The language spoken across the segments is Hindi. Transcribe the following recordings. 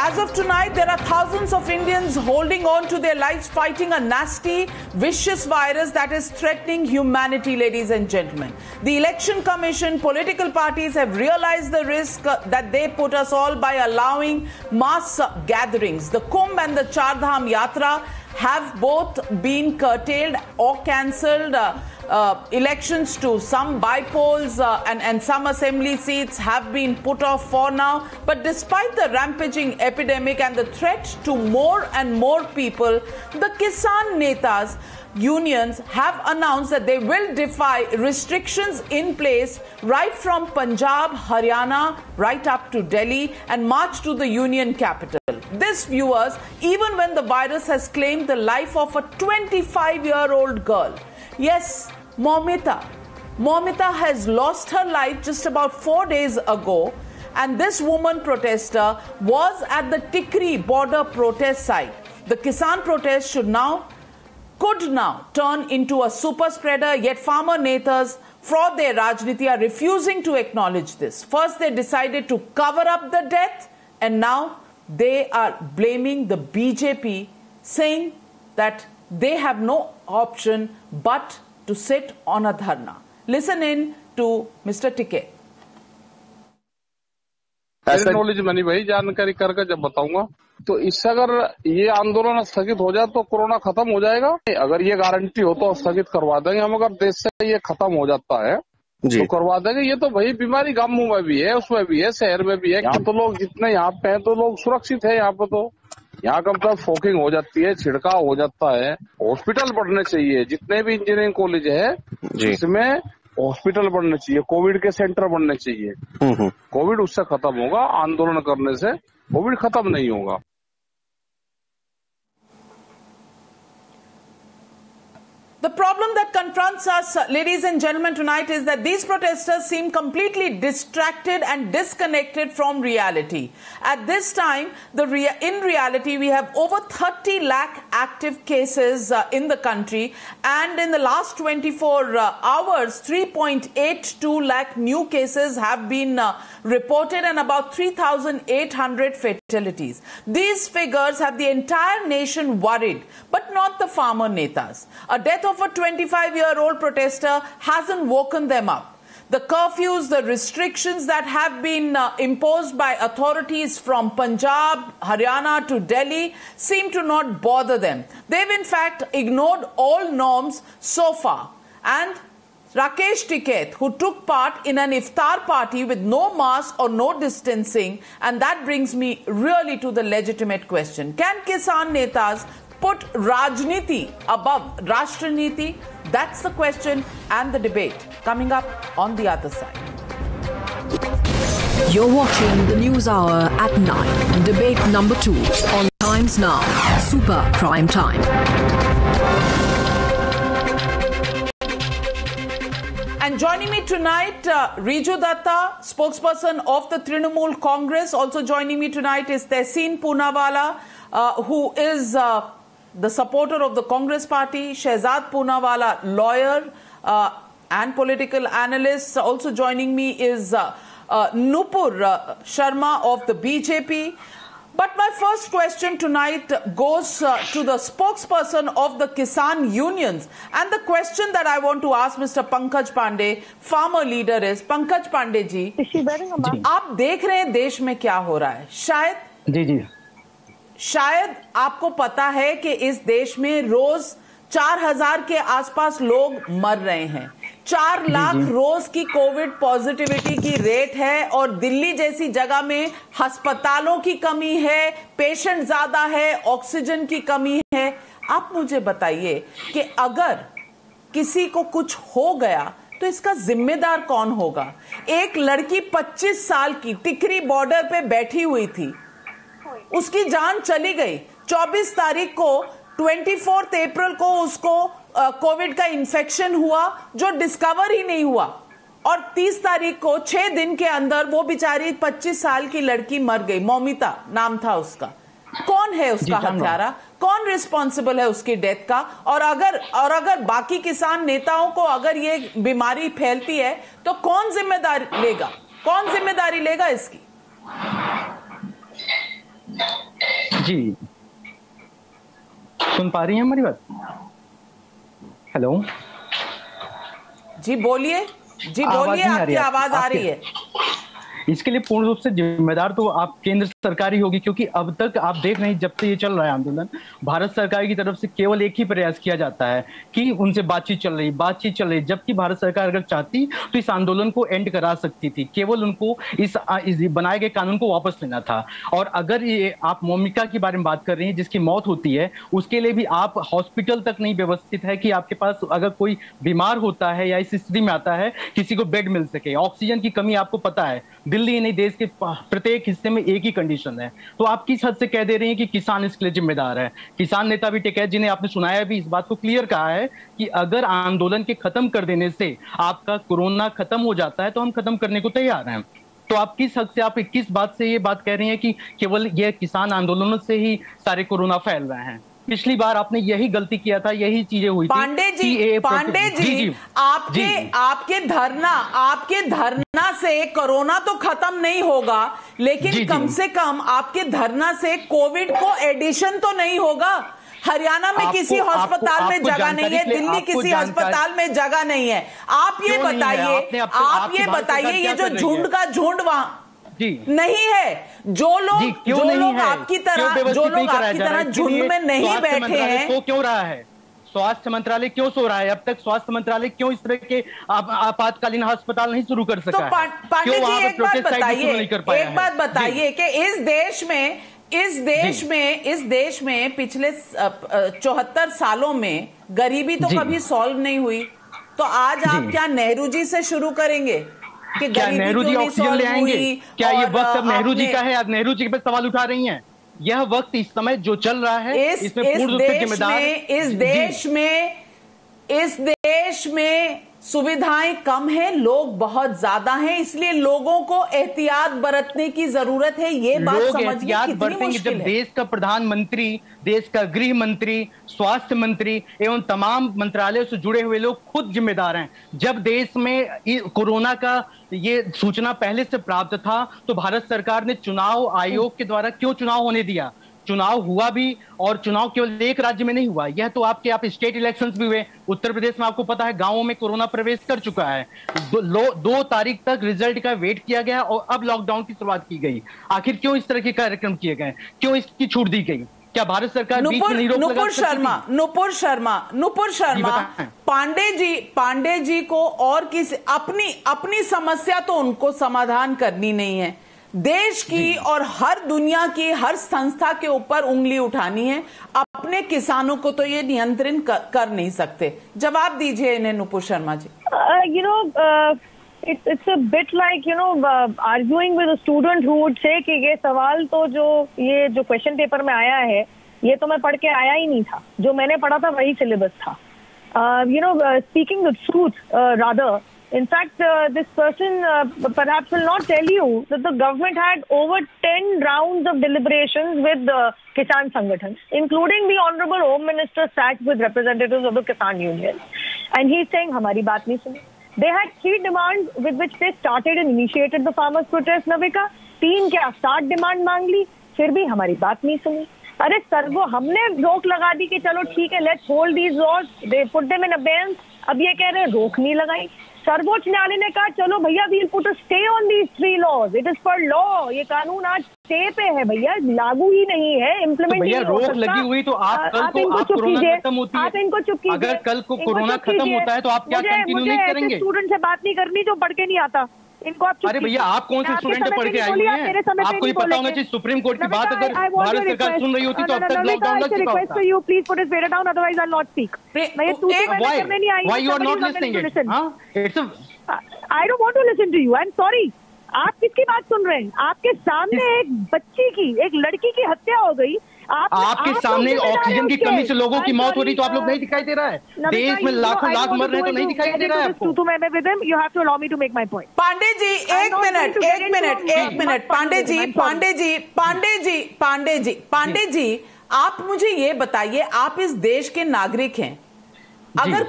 As of tonight, there are thousands of Indians holding on to their lives, fighting a nasty, vicious virus that is threatening humanity, ladies and gentlemen. The Election Commission, political parties have realized the risk that they put us all by allowing mass gatherings. The Kumbh and the Char Dham Yatra have both been curtailed or cancelled. Elections to some bypolls and some assembly seats have been put off for now. But despite the rampaging epidemic and the threat to more and more people, the Kisan Netas unions have announced that they will defy restrictions in place right from Punjab, Haryana, right up to Delhi and march to the union capital. This, viewers, even when the virus has claimed the life of a 25-year-old girl. Yes, Momita has lost her life just about 4 days ago, and this woman protester was at the Tikri border protest site. The Kisan protest could now turn into a super spreader, yet farmer netas for their Rajniti are refusing to acknowledge this. First they decided to cover up the death, and now they are blaming the BJP, saying that they have no option but to sit on a dharna. Listen in to Mr. Tiket. Knowledge में नहीं भाई, जानकारी करके जब बताऊंगा। तो इससे अगर ये आंदोलन स्थगित हो जाए तो कोरोना खत्म हो जाएगा। अगर ये गारंटी हो तो स्थगित करवा देंगे हम। अगर देश से ये खत्म हो जाता है तो करवा देंगे। ये तो भाई बीमारी गांवों में भी है, उसमें भी है, शहर में भी है। यहाँ तो लोग जितने यहाँ पे हैं तो लोग सुरक्षित है। यहाँ पे तो यहाँ का मतलब फोकिंग हो जाती है, छिड़काव हो जाता है। हॉस्पिटल बढ़ने चाहिए, जितने भी इंजीनियरिंग कॉलेज है इसमें हॉस्पिटल बनने चाहिए, कोविड के सेंटर बनने चाहिए। कोविड उससे खत्म होगा, आंदोलन करने से कोविड खत्म नहीं होगा। The problem that confronts us, ladies and gentlemen, tonight is that these protesters seem completely distracted and disconnected from reality. At this time, in reality, we have over 30 lakh active cases in the country, and in the last 24 hours, 3.82 lakh new cases have been reported and about 3,800 fatalities. These figures have the entire nation worried, but not the farmer netas. A death of a 25-year-old protester hasn't woken them up. The curfews, the restrictions that have been imposed by authorities from Punjab, Haryana to Delhi seem to not bother them. They've in fact ignored all norms so far. And Rakesh Tiket, who took part in an iftar party with no mask or no distancing, and that brings me really to the legitimate question. Can Kisan Netas put Rajniti above Rashtra-niti? That's the question and the debate coming up on the other side. You're watching the News Hour at 9. Debate number 2 on Times Now. Super Prime Time. And joining me tonight, Riju Datta, spokesperson of the Trinamool Congress. Also joining me tonight is Tehseen Poonawalla, who is the supporter of the Congress party. Shehzad Poonawalla, lawyer and political analyst. Also joining me is Nupur Sharma of the BJP. But my first question tonight goes to the spokesperson of the Kisan unions. And the question that I want to ask Mr. Pankaj Pandey, farmer leader, is Pankaj Pandey ji, आप देख रहे हैं देश में क्या हो रहा है। शायद आपको पता है कि इस देश में रोज 4,000 के आसपास लोग मर रहे हैं। 4 लाख रोज की कोविड पॉजिटिविटी की रेट है, और दिल्ली जैसी जगह में अस्पतालों की कमी है, पेशेंट ज्यादा है, ऑक्सीजन की कमी है। आप मुझे बताइए कि अगर किसी को कुछ हो गया तो इसका जिम्मेदार कौन होगा? एक लड़की 25 साल की टिकरी बॉर्डर पे बैठी हुई थी, उसकी जान चली गई। 24 तारीख को 24 अप्रैल को उसको कोविड का इन्फेक्शन हुआ जो डिस्कवर ही नहीं हुआ, और 30 तारीख को 6 दिन के अंदर वो बेचारी 25 साल की लड़की मर गई। मोमिता नाम था उसका। कौन है उसका हत्यारा? कौन रिस्पॉन्सिबल है उसकी डेथ का? और अगर बाकी किसान नेताओं को अगर ये बीमारी फैलती है तो कौन जिम्मेदारी लेगा? कौन जिम्मेदारी लेगा इसकी? जी, सुन पा रही हैं हमारी बात? हेलो जी बोलिए, जी बोलिए, आपकी आवाज आ रही है। इसके लिए पूर्ण रूप से जिम्मेदार तो आप केंद्र सरकार ही होगी, क्योंकि अब तक आप देख रहे हैं जब से ये चल रहा है आंदोलन, भारत सरकार की तरफ से केवल एक ही प्रयास किया जाता है कि उनसे बातचीत चल रही, जबकि भारत सरकार अगर चाहती तो इस आंदोलन को एंड करा सकती थी, केवल उनको इस बनाए गए कानून को वापस लेना था। और अगर ये आप मोमिका के बारे में बात कर रही हैं जिसकी मौत होती है, उसके लिए भी आप हॉस्पिटल तक नहीं व्यवस्थित है कि आपके पास अगर कोई बीमार होता है या इस स्थिति में आता है किसी को बेड मिल सके। ऑक्सीजन की कमी आपको पता है, दिल्ली नहीं देश के प्रत्येक हिस्से में एक ही कंडीशन है। तो आप किस हद से कह दे रहे हैं कि किसान इसके लिए जिम्मेदार है? किसान नेता भी टिकैत जी ने आपने सुनाया भी इस बात को क्लियर कहा है कि अगर आंदोलन के खत्म कर देने से आपका कोरोना खत्म हो जाता है तो हम खत्म करने को तैयार हैं। तो आप किस हद से, आप किस बात से ये बात कह रही हैं कि केवल ये किसान आंदोलनों से ही सारे कोरोना फैल रहे हैं? पिछली बार आपने यही गलती किया था, यही चीजें हुई थी। पांडे जी, आपके धरना से कोरोना तो खत्म नहीं होगा, लेकिन कम से कम आपके धरना से कोविड को एडिशन तो नहीं होगा। हरियाणा में किसी अस्पताल में जगह नहीं है, दिल्ली किसी अस्पताल में जगह नहीं है। आप ये बताइए, ये जो झुंड का झुंड वहां नहीं है, जो लोग आपकी तरह झुंड में नहीं बैठे हैं, तो क्यों रहा है? स्वास्थ्य मंत्रालय क्यों सो रहा है? अब तक स्वास्थ्य मंत्रालय क्यों इस तरह के आपातकालीन अस्पताल नहीं शुरू कर सका? तो पांडे जी एक बात बताइए कि इस देश में पिछले 74 सालों में गरीबी तो कभी सॉल्व नहीं हुई, तो आज आप क्या नेहरू जी से शुरू करेंगे कि क्या नेहरू जी ऑक्सीजन ले आएंगे? क्या ये वक्त अब नेहरू जी का है? आज नेहरू जी पे सवाल उठा रही हैं। यह वक्त इस समय जो चल रहा है इसमें पूर्ण रूप से जिम्मेदार इस देश में सुविधाएं कम हैं, लोग बहुत ज्यादा हैं, इसलिए लोगों को एहतियात बरतने की जरूरत है। ये बात समझिए कितनी मुश्किल है। जब देश का प्रधानमंत्री, देश का गृह मंत्री, स्वास्थ्य मंत्री एवं तमाम मंत्रालयों से जुड़े हुए लोग खुद जिम्मेदार हैं, जब देश में कोरोना का ये सूचना पहले से प्राप्त था तो भारत सरकार ने चुनाव आयोग के द्वारा क्यों चुनाव होने दिया? चुनाव हुआ भी, और चुनाव केवल एक राज्य में नहीं हुआ, यह तो आप स्टेट इलेक्शंस भी हुए। उत्तर प्रदेश में आपको पता है गांवों में कोरोना प्रवेश कर चुका है। 2 तारीख तक रिजल्ट का वेट किया गया और अब लॉकडाउन की शुरुआत की गई। आखिर क्यों इस तरह के कार्यक्रम किए गए? क्यों इसकी छूट दी गई? क्या भारत सरकार बीच में नहीं रोक लगा सकती? नुपुर शर्मा, पांडे जी को और किसी अपनी समस्या तो उनको समाधान करनी नहीं है, देश की और हर दुनिया की हर संस्था के ऊपर उंगली उठानी है। अपने किसानों को तो ये नियंत्रण कर नहीं सकते। जवाब दीजिए इन्हें Nupur Sharma ji. It's a bit like arguing with a student who would say कि ये सवाल तो ये जो क्वेश्चन पेपर में आया है ये तो मैं पढ़ के आया ही नहीं था, जो मैंने पढ़ा था वही सिलेबस था। Speaking the truth, rather, in fact, this person perhaps will not tell you that the government had over 10 rounds of deliberations with Kisan Sangathan, including the Honorable Home Minister sat with representatives of the Kisan Union, and he's saying हमारी बात नहीं सुनी। They had 3 demands with which they started and initiated the farmers' protest, Navika. 3 क्या 7 डिमांड मांग ली, फिर भी हमारी बात नहीं सुनी। अरे सर्वो हमने रोक लगा दी कि चलो ठीक है, let's hold these laws, they put them in abeyance. अब ये कह रहे हैं रोक नहीं लगाई। सर्वोच्च न्यायालय ने कहा चलो भैया we'll put a stay on these 3 laws, it is for law. ये कानून आज स्टे पे है भैया, लागू ही नहीं है, इम्प्लीमेंट नहीं हो सकता। रोक लगी हुई तो आप कल को कोरोना खत्म होती है, आप इनको चुप कीजिए। अगर कल को कोरोना खत्म होता है तो आप क्या कंटिन्यू नहीं करेंगे? स्टूडेंट से बात नहीं करनी जो पढ़ के नहीं आता, इनको आप। अरे भैया आप कौन से स्टूडेंट पढ़ के आए हुए हैं? आपको ही पता होना चाहिए सुप्रीम कोर्ट की बात अगर भारत सरकार सुन रही होती तो अब तक लॉकडाउन लग चुका होता। You please put it down, otherwise I will not speak. मैं ये करने नहीं आई। Why you are not listening it? हां, it's I don't want to listen to you. I'm sorry. आप किसकी बात सुन रहे हैं? आपके सामने एक बच्ची की, एक लड़की की हत्या हो गई। आपके सामने ऑक्सीजन की कमी से लोगों की मौत हो रही तो आप लोग नहीं दिखाई दे रहा है? देश में लाखों लाख मर रहे हैं तो नहीं दिखाई दे रहा है आपको? You have to allow me to make my point. Pandey ji एक मिनट पांडे जी आप मुझे ये बताइए, आप इस देश के नागरिक हैं, अगर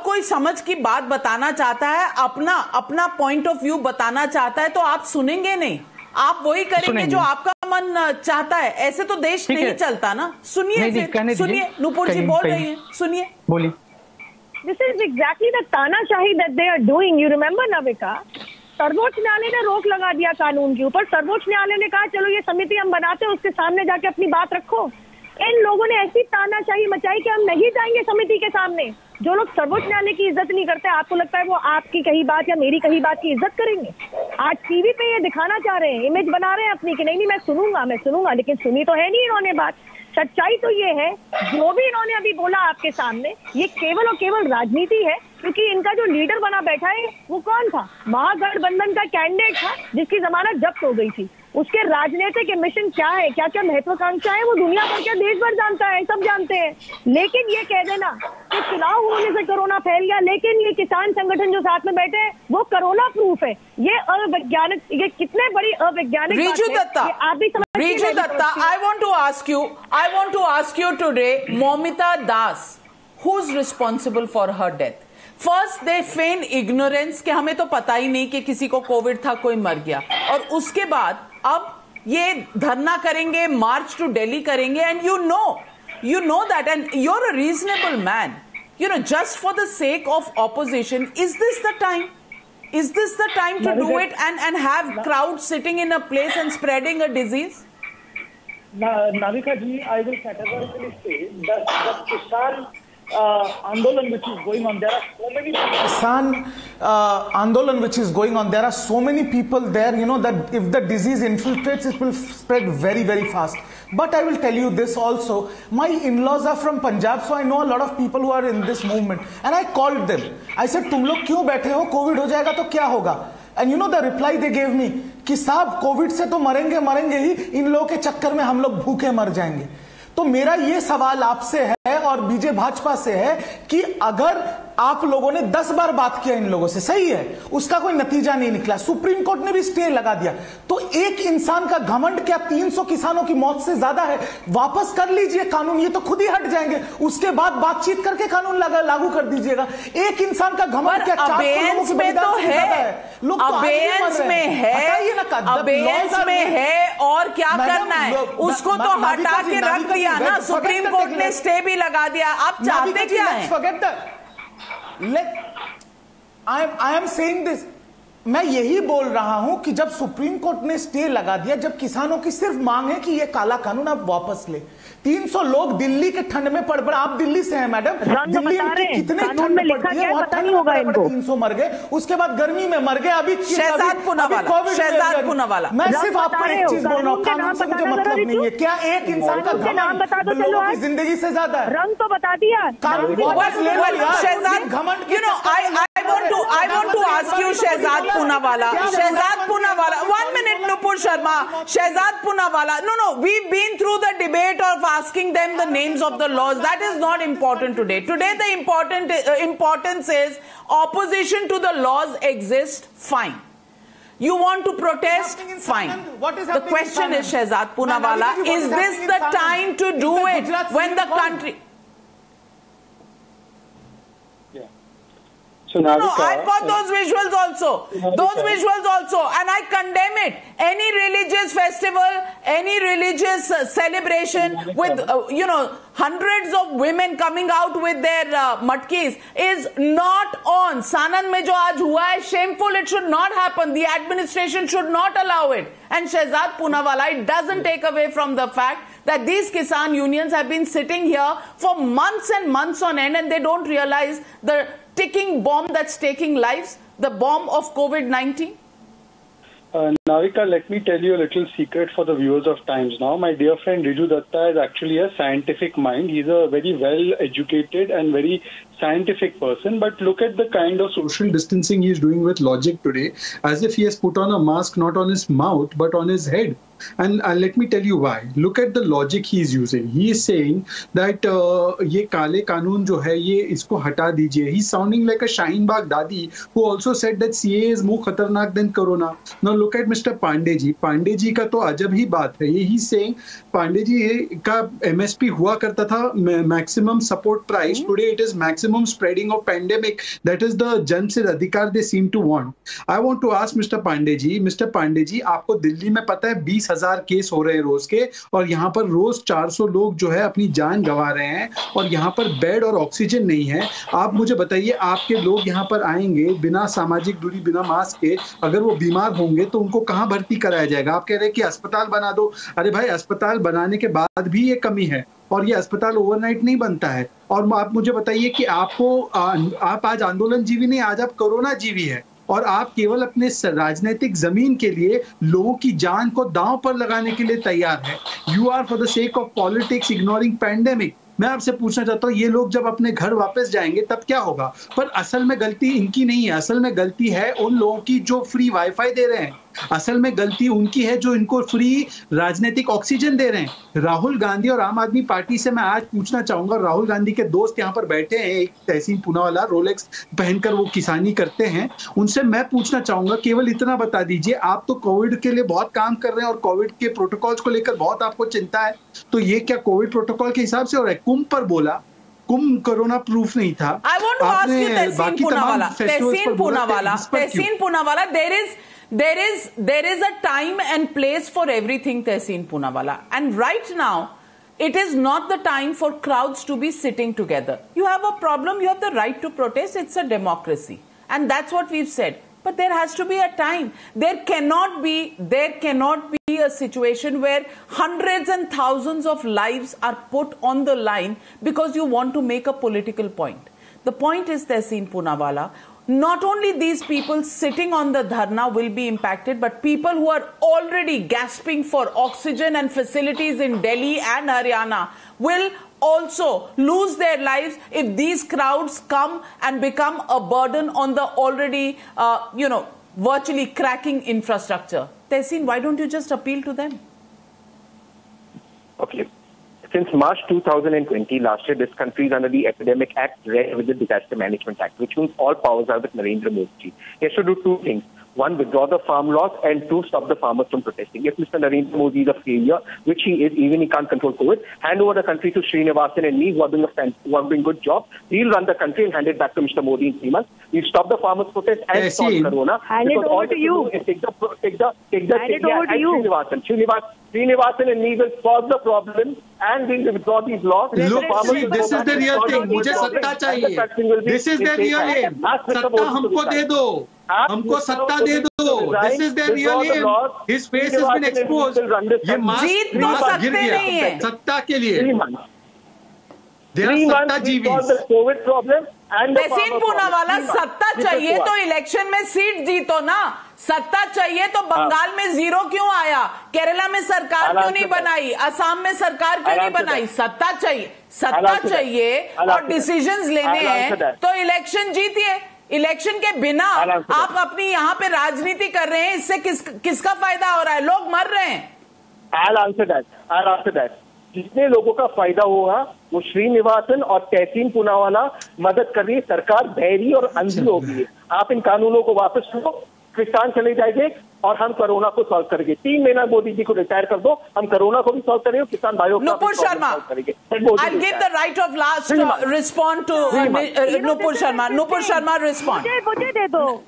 कोई समझ की बात बताना चाहता है, अपना पॉइंट ऑफ व्यू बताना चाहता है तो आप सुनेंगे नहीं, आप वही करेंगे जो आपका मन चाहता है, ऐसे तो देश नहीं चलता ना। सुनिए सुनिए, नुपुर जी बोल रही हैं, सुनिए। बोलिए। This is exactly the तानाशाही that they are doing. You remember, Navika, सर्वोच्च न्यायालय ने रोक लगा दिया कानून के ऊपर। सर्वोच्च न्यायालय ने कहा चलो ये समिति हम बनाते हैं, उसके सामने जाके अपनी बात रखो। इन लोगों ने ऐसी तानाशाही मचाई कि हम नहीं जाएंगे समिति के सामने। जो लोग सर्वोच्च न्यायालय की इज्जत नहीं करते, आपको लगता है वो आपकी कही बात या मेरी कही बात की इज्जत करेंगे? आज टीवी पे ये दिखाना चाह रहे हैं, इमेज बना रहे हैं अपनी कि नहीं मैं सुनूंगा, लेकिन सुनी तो है नहीं इन्होंने बात। सच्चाई तो ये है, जो भी इन्होंने अभी बोला आपके सामने, ये केवल और केवल राजनीति है। क्योंकि इनका जो लीडर बना बैठा है वो कौन था? महागठबंधन का कैंडिडेट था जिसकी जमानत जब्त हो गई थी। उसके राजनीतिक मिशन क्या है, क्या क्या महत्वाकांक्षा है, वो दुनिया भर के देश भर जानता है, सब जानते हैं। लेकिन ये कह देना कि चुनाव होने से कोरोना फैल गया, लेकिन ये किसान संगठन जो साथ में बैठे हैं वो कोरोना प्रूफ है, ये अवैज्ञानिक, ये कितने बड़ी अवैज्ञानिक रीजू दत्ता, आप भी रीजू Dutta, I want to ask you today, Momita Das, who's responsible for her death? First they fan ignorance कि हमें तो पता ही नहीं कि किसी को कोविड था, कोई मर गया, और उसके बाद अब ये धरना करेंगे, मार्च टू दिल्ली करेंगे, and you know that, and you're a reasonable man, just for the sake of opposition, is this the time to do it and have crowds sitting in a place and spreading a disease? Navika ji, I will categorically say that the Kisan Andolan which is going on, there are so many Kisan Andolan which is going on, there are so many people there, that if the disease infiltrates, it will spread very, very fast. But I will tell you this also, my in-laws are from Punjab, so I know a lot of people who are in this movement, and I called them. I said, तुम लोग क्यों बैठे हो? कोविड हो जाएगा तो क्या होगा? And the reply they gave me, कि साहब कोविड से तो मरेंगे ही, इन लोगों के चक्कर में हम लोग भूखे मर जाएंगे। तो मेरा ये सवाल आपसे है और बीजे भाजपा से है कि अगर आप लोगों ने 10 बार बात किया इन लोगों से, सही है, उसका कोई नतीजा नहीं निकला, सुप्रीम कोर्ट ने भी स्टे लगा दिया, तो एक इंसान का घमंड क्या 300 किसानों की मौत से ज्यादा है? वापस कर लीजिए कानून, ये तो खुद ही हट जाएंगे, उसके बाद बातचीत करके कानून लागू कर दीजिएगा। एक इंसान का घमंड क्या 400 लोगों की बलिदान से ज्यादा है? लोग तो अबेयंस में है और क्या करना है? उसको तो हटा के रख दिया ना, सुप्रीम कोर्ट ने स्टे भी लगा दिया। आप चाहते क्या है? I am saying this, मैं यही बोल रहा हूं कि जब सुप्रीम कोर्ट ने स्टे लगा दिया, जब किसानों की सिर्फ मांग है कि ये काला कानून आप वापस ले, 300 लोग दिल्ली के ठंड में पड़, आप दिल्ली से हैं मैडम, दिल्ली में कितने ठंड में पड़ती है, वहां ठंड में पड़े 300 मर गए, उसके बाद गर्मी में मर गए, अभी शहजाद पूनावाला, मैं सिर्फ आपको एक चीज बोल रहा हूँ, कानून से मुझे मतलब नहीं है, क्या एक इंसान का घमंड लोगों की जिंदगी से ज्यादा है? रंग तो बता दिया I want to ask you, Shehzad Poonawalla, 1 minute, Nupur Sharma, Shehzad Poonawalla. No, we've been through the debate of asking them the names of the laws. That is not important today. Today, the importance is opposition to the laws exist, fine. You want to protest? Fine. The question is, Shehzad Poonawalla, is this the time to do it when the country... So no, I've got those visuals also. And I condemn it. Any religious festival, any religious celebration with, hundreds of women coming out with their matkis is not on. Sanand mein jo aaj hua hai, shameful. It should not happen. The administration should not allow it. And Shehzad Poonawalla, it doesn't take away from the fact that these Kisan unions have been sitting here for months and months on end, and they don't realize the ticking bomb that's taking lives, the bomb of COVID-19? Navika, let me tell you a little secret for the viewers of Times Now. My dear friend Riju Datta is actually a scientific mind. He's a very well-educated and very scientific person. But look at the kind of social distancing he's doing with logic today, as if he has put on a mask not on his mouth but on his head. And let me tell you why. Look at the logic he's using. He is saying that ये काले कानून जो है ये इसको हटा दीजिए. He's sounding like a Shaheen Bagh Dadi who also said that CA is more खतरनाक than Corona. Now look at Mr. Pandey ji. Pandey ji का तो अजब ही बात है. He's saying Pandey ji का MSP हुआ करता था maximum support price. Today it is maximum maximum spreading of pandemic. That is the Jan Se Adhikar they seem to want. I want to ask Mr. Pandey जी, आपको दिल्ली में पता है 20,000 केस हो रहे हैं रोज के, और यहाँ पर रोज 400 लोग जो है अपनी जान गंवा रहे हैं, और यहाँ पर बेड और ऑक्सीजन नहीं है। आप मुझे बताइए, आपके लोग यहाँ पर आएंगे बिना सामाजिक दूरी, बिना मास्क के, अगर वो बीमार होंगे तो उनको कहाँ भर्ती कराया जाएगा? आप कह रहे हैं कि अस्पताल बना दो। अरे भाई, अस्पताल बनाने के बाद भी ये कमी है, और ये अस्पताल ओवरनाइट नहीं बनता है। और आप मुझे बताइए कि आप आज आंदोलन जीवी नहीं, आज आप कोरोना जीवी है, और आप केवल अपने राजनीतिक जमीन के लिए लोगों की जान को दांव पर लगाने के लिए तैयार है। You are for the sake of politics ignoring pandemic. मैं आपसे पूछना चाहता हूँ, ये लोग जब अपने घर वापस जाएंगे तब क्या होगा? पर असल में गलती इनकी नहीं है, असल में गलती है उन लोगों की जो फ्री वाईफाई दे रहे हैं। असल में गलती उनकी है जो इनको फ्री राजनीतिक ऑक्सीजन दे रहे हैं। राहुल गांधी और आम आदमी पार्टी से मैं आज पूछना चाहूंगा, राहुल गांधी के दोस्त यहाँ पर बैठे हैं, एक तहसीन पूनावाला रोलेक्स पहनकर वो किसानी करते हैं, उनसे मैं पूछना चाहूंगा, केवल इतना बता दीजिए, आप तो कोविड के लिए बहुत काम कर रहे हैं और कोविड के प्रोटोकॉल्स को लेकर बहुत आपको चिंता है, तो ये क्या कोविड प्रोटोकॉल के हिसाब से हो रहा है? कुंभ पर बोला, कुंभ कोरोना प्रूफ नहीं था। I want to ask you, Tehseen Poonawala, there is a time and place for everything, Tehseen Poonawala, and right now it is not the time for crowds to be sitting together. You have a problem, you have the right to protest, it's a democracy, and that's what we've said. But there has to be a time. There cannot be a situation where hundreds and thousands of lives are put on the line because you want to make a political point. The point is, Tehseen Poonawala, not only these people sitting on the dharna will be impacted, but people who are already gasping for oxygen and facilities in Delhi and Haryana will also lose their lives if these crowds come and become a burden on the already, virtually cracking infrastructure. Tehseen, why don't you just appeal to them? Okay. Since March 2020, last year, this country is under the Epidemic Act, with the Disaster Management Act, which means all powers are with Narendra Modi. He has to do two things. One, withdraw the farm laws, and two, stop the farmers from protesting. If Mr. Narendra Modi is a failure, which he is, even he can't control COVID, hand over the country to Srinivasan and me, who are doing good job. He'll run the country and hand it back to Mr. Modi in 3 months. We'll stop the farmers' protest and stop Corona. Hand it over to you. Take it over to you. Srinivasan and me will solve the problem and we'll withdraw these laws. Look, see, this is the real thing. मुझे सत्ता चाहिए. This is the real aim. सत्ता हमको दे दो. हमको सत्ता दे दो. This is the real aim. His face has been exposed. ये मास्क गिर गया सत्ता के लिए. Covid problem. तहसीन पूनावाला, सत्ता चाहिए तो इलेक्शन में सीट जीतो ना. सत्ता चाहिए तो बंगाल में जीरो क्यों आया? केरला में सरकार क्यों नहीं बनाई? असम में सरकार क्यों नहीं बनाई? सत्ता चाहिए और डिसीजंस लेने हैं तो इलेक्शन जीतिए. इलेक्शन के बिना आप अपनी यहाँ पे राजनीति कर रहे हैं, इससे किसका फायदा हो रहा है? लोग मर रहे हैं. I'll answer that. जितने लोगों का फायदा होगा वो श्रीनिवासन और तहसीन पूनावाला मदद कर रही है. सरकार बहरी और अंधी हो गई है. आप इन कानूनों को वापस लो, किसान चले जाएंगे और हम कोरोना को सॉल्व करेंगे. 3 महीना मोदी जी को रिटायर कर दो, हम कोरोना को भी सॉल्व करेंगे, किसान भाइयों को Nupur Sharma, I'll give the right of last respond to Nupur Sharma. Nupur Sharma, respond.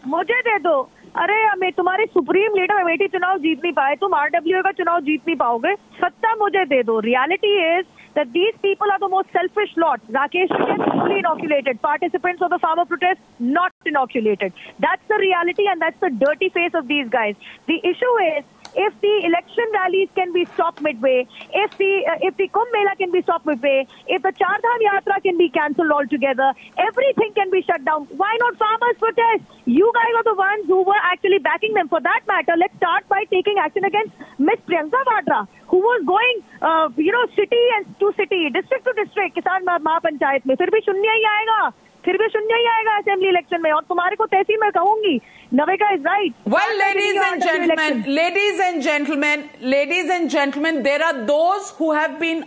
मुझे दे दो. अरे हमें तुम्हारे सुप्रीम लीडर अमेठी चुनाव जीत नहीं पाए, तुम RWA का चुनाव जीत नहीं पाओगे. सत्ता मुझे दे दो. Reality is that these people are the most selfish lot. Rakesh Singh fully inoculated. Participants of the farmer protest not inoculated. That's the reality and that's the dirty face of these guys. The issue is, if the election rallies can be stopped midway, if the Kumbh Mela can be stopped midway, if the Char Dham Yatra can be cancelled altogether, everything can be shut down. Why not farmers protest? You guys are the ones who were actually backing them. For that matter, let's start by taking action against Miss Priyanka Vadra, who was going, city to city, district to district, Kisan Mahapanchayat में. फिर भी शून्य ही आएगा असेंबली इलेक्शन में. और तुम्हारे को तहसील में कहूंगी, Navika is right. Well, ladies and gentlemen, there are those who have been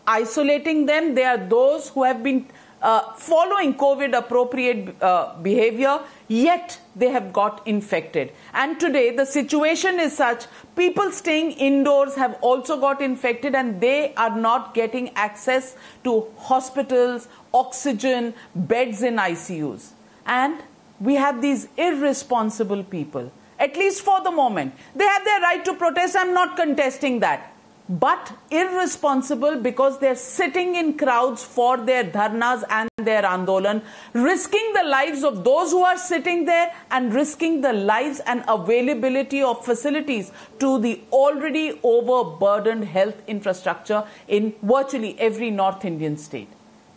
isolating them. There are those who have been following COVID appropriate behavior, yet they have got infected. And today the situation is such, people staying indoors have also got infected and they are not getting access to hospitals, oxygen, beds in ICUs. And we have these irresponsible people, at least for the moment. They have their right to protest, I'm not contesting that. But irresponsible because they're sitting in crowds for their dharnas and their andolan, risking the lives of those who are sitting there and risking the lives and availability of facilities to the already overburdened health infrastructure in virtually every North Indian state.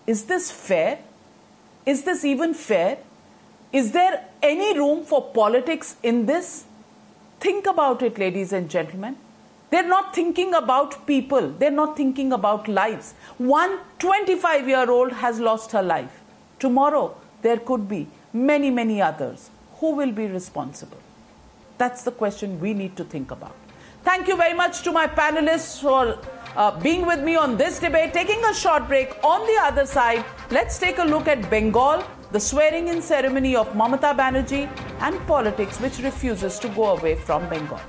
Is this fair? Is this even fair? Is there any room for politics in this? Think about it, ladies and gentlemen. They're not thinking about people. They're not thinking about lives. One 25-year-old has lost her life. Tomorrow, there could be many, many others. Who will be responsible? That's the question we need to think about. Thank you very much to my panelists for being with me on this debate. Taking a short break. On the other side, let's take a look at Bengal, the swearing-in ceremony of Mamata Banerjee, and politics which refuses to go away from Bengal.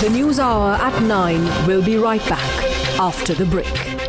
The News Hour at 9 will be right back after the break.